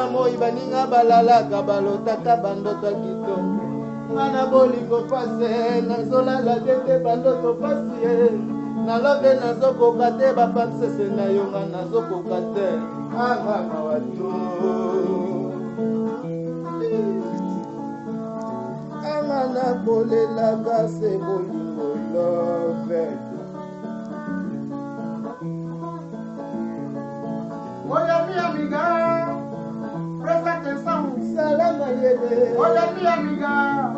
na moi baninga balalaka balotaka bandoto kitoko ngana bolingo pase nazolala tete bandoto pasi nalobe nazokoka te bapansese na yo nga nazokoka te amama watu anga nakolelaka se bolingo love Oya mi amiga, presta atenção. Salama yele. Olha minha amiga,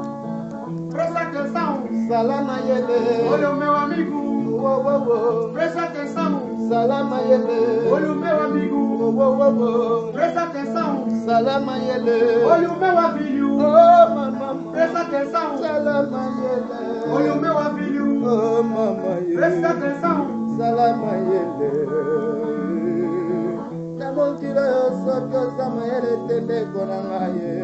presta atenção. Salama yele. Olha o meu amigo, presta atenção. Salama yele. Olha o meu amigo, presta atenção. Salama yele. Olha o meu avilho, oh mama, presta atenção. salama yele. Olha o meu avilho, oh mama yele. presta atenção. Salama yele. Mokilo yo soki osama yele tendeko na ngai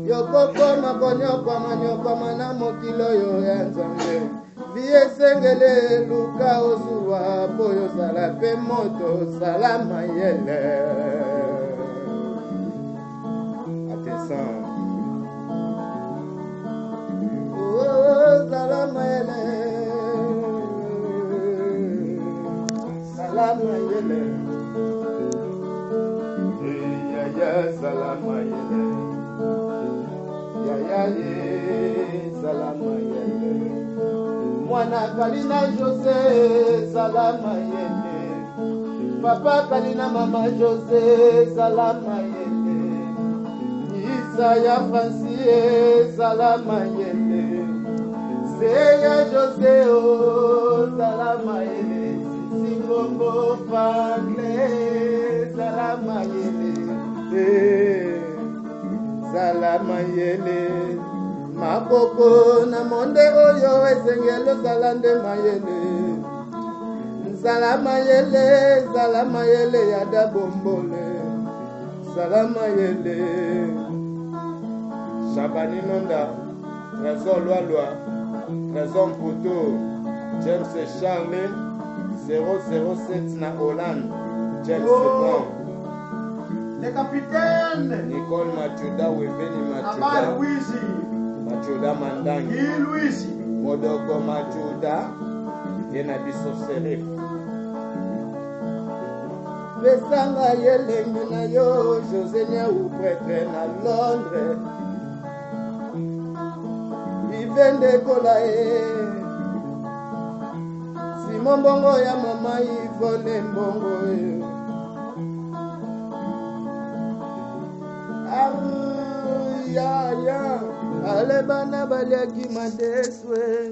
yokokoma konyokwama na mokilo yo ya nzambe vi esengele luka ozuwa mpo yozala mpe moto salama yele atesan salama yele salama yele salama yele yaya ye salama yele mwana kalina Jose salama yele papa kalina mama Jose salama yele Isa ya Francie salama yele Seya Jose o salama yele Singombo Fangle salama yele salama yele makoko na monde oyo esengelo salande mayele salama yele ya dabombole salama yele Chabani Nonda Trésor Loa Trésor Mputo James Charles 007 na Hollande James Brown le capitaine Nicole Machuda Webeni Machuda Amal Luigi Machuda Mandangi Guy Luigi Modoko Machuda Yena biso serif Besanga yelengi na yo José Niaou prêtre na Londres Vivende Kolae Simon Bongo ya mama Yvonne Mbongo ya ale bana baliaki madeswe